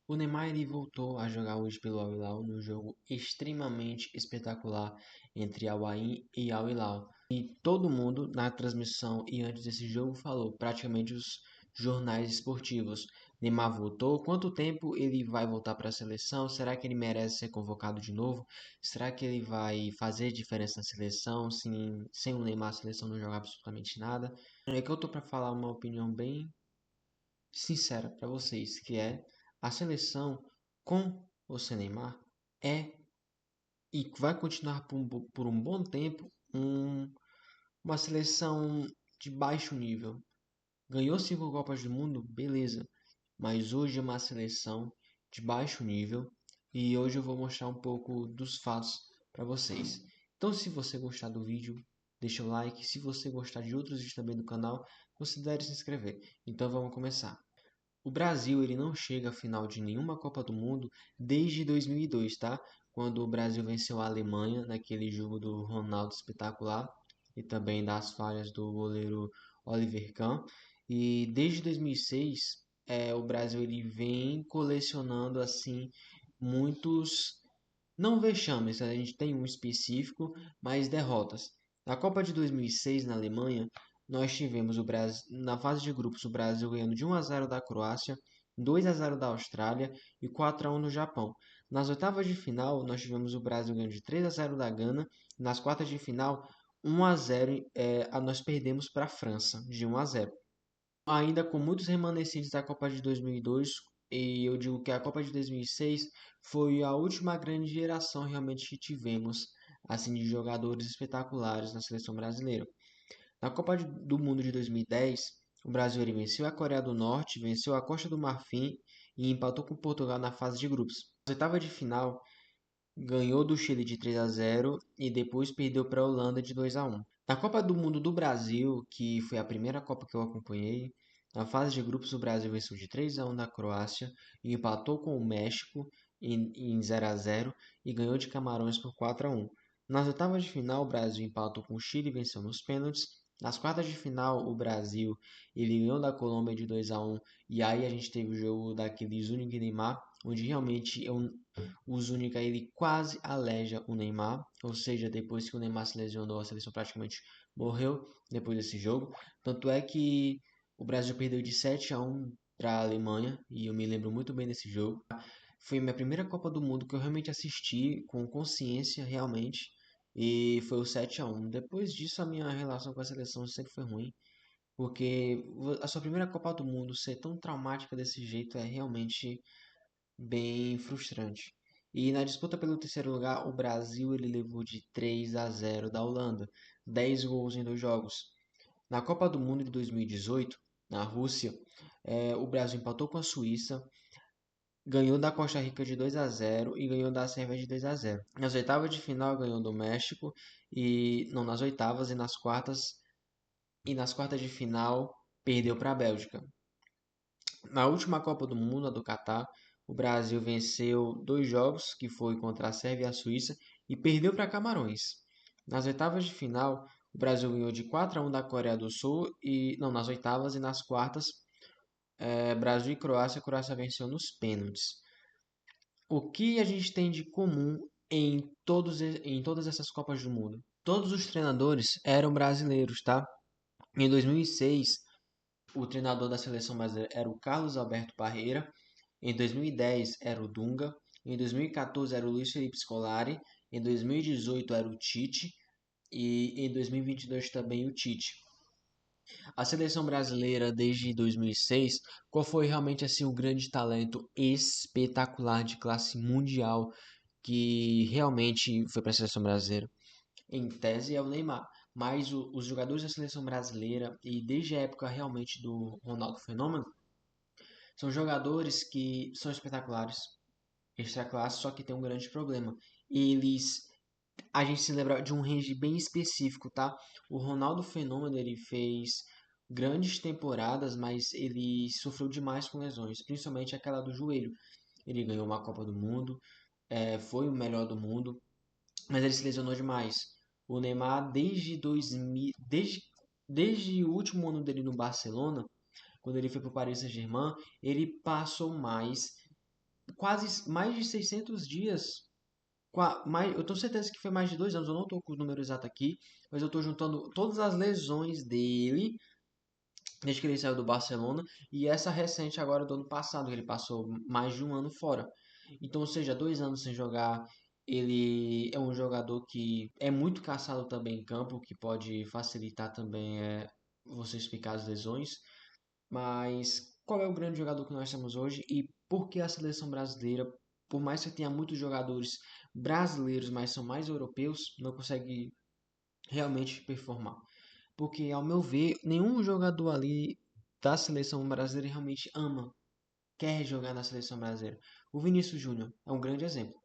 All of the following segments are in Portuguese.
O Neymar ele voltou a jogar hoje pelo Al Hilal num jogo extremamente espetacular entre Al Ain e Al Hilal. E todo mundo na transmissão e antes desse jogo falou, praticamente os jornais esportivos. Neymar voltou, quanto tempo ele vai voltar para a seleção? Será que ele merece ser convocado de novo? Será que ele vai fazer diferença na seleção? Sem o Neymar a seleção não joga absolutamente nada. É que eu tô para falar uma opinião bem sincera para vocês, que é a seleção com o Neymar é e vai continuar por um bom tempo uma seleção de baixo nível. Ganhou 5 Copas do Mundo, beleza, mas hoje é uma seleção de baixo nível e hoje eu vou mostrar um pouco dos fatos para vocês. Então, se você gostar do vídeo, deixa o like. Se você gostar de outros vídeos também do canal, considere se inscrever. Então, vamos começar. O Brasil ele não chega à final de nenhuma Copa do Mundo desde 2002, tá? Quando o Brasil venceu a Alemanha naquele jogo do Ronaldo espetacular e também das falhas do goleiro Oliver Kahn. E desde 2006, o Brasil ele vem colecionando assim muitos não vexames, a gente tem um específico, mas derrotas. Na Copa de 2006 na Alemanha, nós tivemos o Brasil na fase de grupos o Brasil ganhando de 1-0 da Croácia, 2-0 da Austrália e 4-1 no Japão. Nas oitavas de final, nós tivemos o Brasil ganhando de 3-0 da Gana. Nas quartas de final, 1-0, nós perdemos para a França de 1-0. Ainda com muitos remanescentes da Copa de 2002, e eu digo que a Copa de 2006 foi a última grande geração realmente que tivemos assim de jogadores espetaculares na seleção brasileira. Na Copa do Mundo de 2010, o Brasil ele venceu a Coreia do Norte, venceu a Costa do Marfim e empatou com Portugal na fase de grupos. Na oitava de final, ganhou do Chile de 3-0 e depois perdeu para a Holanda de 2-1. Na Copa do Mundo do Brasil, que foi a primeira Copa que eu acompanhei, na fase de grupos o Brasil venceu de 3-1 da Croácia e empatou com o México em 0-0 e ganhou de Camarões por 4-1. Nas oitavas de final, o Brasil empatou com o Chile e venceu nos pênaltis. Nas quartas de final, o Brasil ele ganhou da Colômbia de 2-1 e aí a gente teve o jogo daquele Zúñiga e Neymar, onde realmente o Zúñiga ele quase aleja o Neymar, ou seja, depois que o Neymar se lesionou, a seleção praticamente morreu depois desse jogo. Tanto é que o Brasil perdeu de 7-1 para a Alemanha, e eu me lembro muito bem desse jogo. Foi minha primeira Copa do Mundo que eu realmente assisti com consciência, realmente, e foi o 7-1. Depois disso, a minha relação com a seleção sempre foi ruim, porque a sua primeira Copa do Mundo ser tão traumática desse jeito é realmente bem frustrante. E na disputa pelo terceiro lugar, o Brasil ele levou de 3-0 da Holanda, 10 gols em 2 jogos. Na Copa do Mundo de 2018, na Rússia, o Brasil empatou com a Suíça, ganhou da Costa Rica de 2-0 e ganhou da Sérvia de 2-0. Nas oitavas de final ganhou do México e não nas oitavas e nas quartas de final perdeu para a Bélgica. Na última Copa do Mundo, a do Catar, o Brasil venceu 2 jogos, que foi contra a Sérvia e a Suíça, e perdeu para Camarões. Nas oitavas de final, o Brasil ganhou de 4-1 da Coreia do Sul e não nas oitavas e nas quartas, Brasil e Croácia, a Croácia venceu nos pênaltis. O que a gente tem de comum em todas essas Copas do Mundo? Todos os treinadores eram brasileiros, tá? Em 2006, o treinador da seleção brasileira era o Carlos Alberto Parreira. Em 2010 era o Dunga, em 2014 era o Luiz Felipe Scolari, em 2018 era o Tite e em 2022 também o Tite. A seleção brasileira desde 2006, qual foi realmente assim o grande talento espetacular de classe mundial que realmente foi para a seleção brasileira? Em tese é o Neymar, mas os jogadores da seleção brasileira e desde a época realmente do Ronaldo Fenômeno são jogadores que são espetaculares, extra classe, só que tem um grande problema. Eles a gente se lembra de um range bem específico, tá? O Ronaldo Fenômeno ele fez grandes temporadas, mas ele sofreu demais com lesões, principalmente aquela do joelho. Ele ganhou uma Copa do Mundo, foi o melhor do mundo, mas ele se lesionou demais. O Neymar desde 2000, desde o último ano dele no Barcelona, quando ele foi para o Paris Saint-Germain, ele passou mais quase mais de 600 dias. Eu tenho certeza que foi mais de 2 anos, eu não estou com o número exato aqui, mas eu estou juntando todas as lesões dele desde que ele saiu do Barcelona e essa recente agora do ano passado, que ele passou mais de um ano fora. Então, ou seja, 2 anos sem jogar. Ele é um jogador que é muito caçado também em campo, que pode facilitar também você explicar as lesões. Mas qual é o grande jogador que nós temos hoje e por que a seleção brasileira, por mais que tenha muitos jogadores brasileiros, mas são mais europeus, não consegue realmente performar? Porque, ao meu ver, nenhum jogador ali da seleção brasileira realmente ama, quer jogar na seleção brasileira. O Vinícius Júnior é um grande exemplo.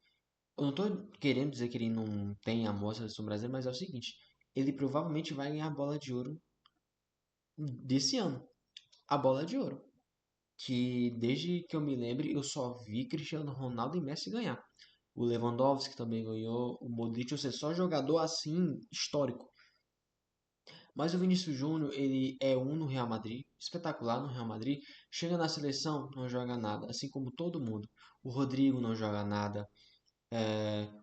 Eu não estou querendo dizer que ele não tem amor à seleção brasileira, mas é o seguinte: ele provavelmente vai ganhar a bola de ouro desse ano. A bola de ouro. Que desde que eu me lembre, eu só vi Cristiano Ronaldo e Messi ganhar. O Lewandowski também ganhou, o Modric, ou seja, só jogador assim histórico. Mas o Vinícius Júnior, ele é um no Real Madrid, espetacular no Real Madrid. Chega na seleção, não joga nada, assim como todo mundo. O Rodrigo não joga nada,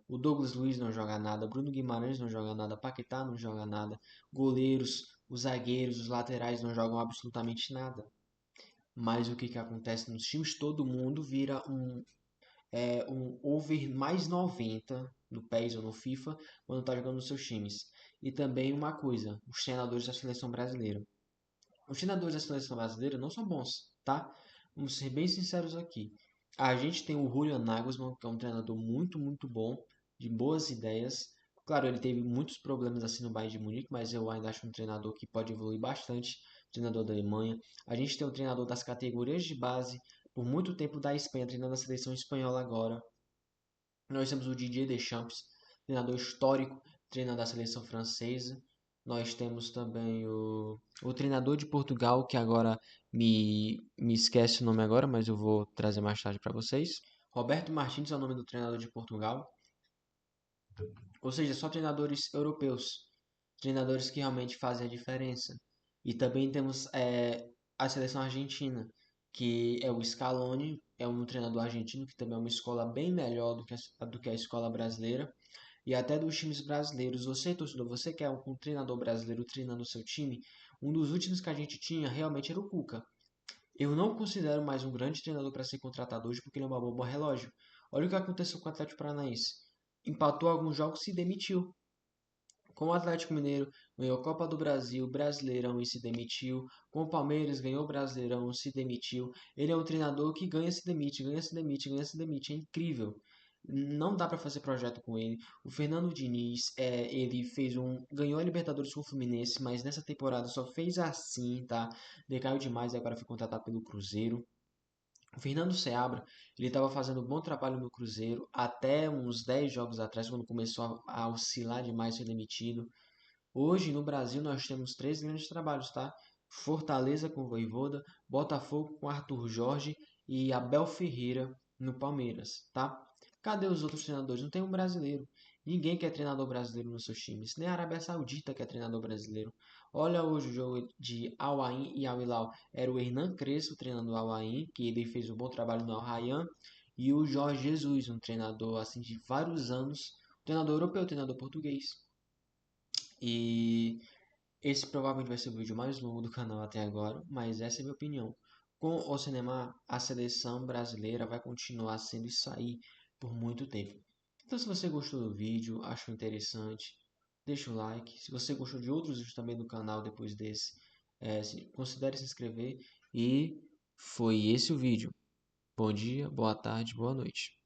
o Douglas Luiz não joga nada, Bruno Guimarães não joga nada, Paquetá não joga nada, goleiros, os zagueiros, os laterais não jogam absolutamente nada. Mas o que que acontece nos times? Todo mundo vira um over mais 90 no PES ou no FIFA quando está jogando nos seus times. E também uma coisa, os treinadores da seleção brasileira. Os treinadores da seleção brasileira não são bons, tá? Vamos ser bem sinceros aqui. A gente tem o Julian Nagelsmann, que é um treinador muito, muito bom, de boas ideias. Claro, ele teve muitos problemas assim no Bayern de Munique, mas eu ainda acho um treinador que pode evoluir bastante, treinador da Alemanha. A gente tem um treinador das categorias de base, por muito tempo da Espanha, treinando a seleção espanhola agora. Nós temos o Didier Deschamps, treinador histórico, treinando a seleção francesa. Nós temos também o treinador de Portugal, que agora me esquece o nome agora, mas eu vou trazer mais tarde para vocês. Roberto Martins é o nome do treinador de Portugal. Ou seja, só treinadores europeus, treinadores que realmente fazem a diferença. E também temos a seleção argentina, que é o Scaloni, é um treinador argentino que também é uma escola bem melhor do que a escola brasileira. E até dos times brasileiros. Você, torcedor, você quer um treinador brasileiro treinando o seu time? Um dos últimos que a gente tinha realmente era o Cuca. Eu não considero mais um grande treinador para ser contratado hoje porque ele é uma bomba relógio. Olha o que aconteceu com o Atlético Paranaense. Empatou alguns jogos e se demitiu. Com o Atlético Mineiro, ganhou a Copa do Brasil, Brasileirão e se demitiu. Com o Palmeiras, ganhou o Brasileirão, se demitiu. Ele é um treinador que ganha, se demite, ganha, se demite, ganha, se demite. É incrível. Não dá para fazer projeto com ele. O Fernando Diniz, ele ganhou a Libertadores com o Fluminense, mas nessa temporada só fez assim, tá? Decaiu demais e agora foi contratado pelo Cruzeiro. O Fernando Seabra, ele estava fazendo um bom trabalho no Cruzeiro até uns 10 jogos atrás, quando começou a oscilar demais, foi demitido. Hoje no Brasil nós temos três grandes trabalhos, tá? Fortaleza com o Vojvoda, Botafogo com Arthur Jorge e Abel Ferreira no Palmeiras, tá? Cadê os outros treinadores? Não tem um brasileiro. Ninguém quer treinador brasileiro nos seus times. Nem a Arábia Saudita quer treinador brasileiro. Olha hoje o jogo de Al Ain e Al Hilal. Era o Hernan Crespo treinando o Al Ain, que ele fez um bom trabalho no Al Rayyan, e o Jorge Jesus, um treinador assim de vários anos, treinador europeu, treinador português. E esse provavelmente vai ser o vídeo mais longo do canal até agora, mas essa é a minha opinião. Com o cinema, a seleção brasileira vai continuar sendo isso aí por muito tempo. Então, se você gostou do vídeo, achou interessante, deixa o like. Se você gostou de outros vídeos também do canal depois desse, considere se inscrever. E foi esse o vídeo. Bom dia, boa tarde, boa noite.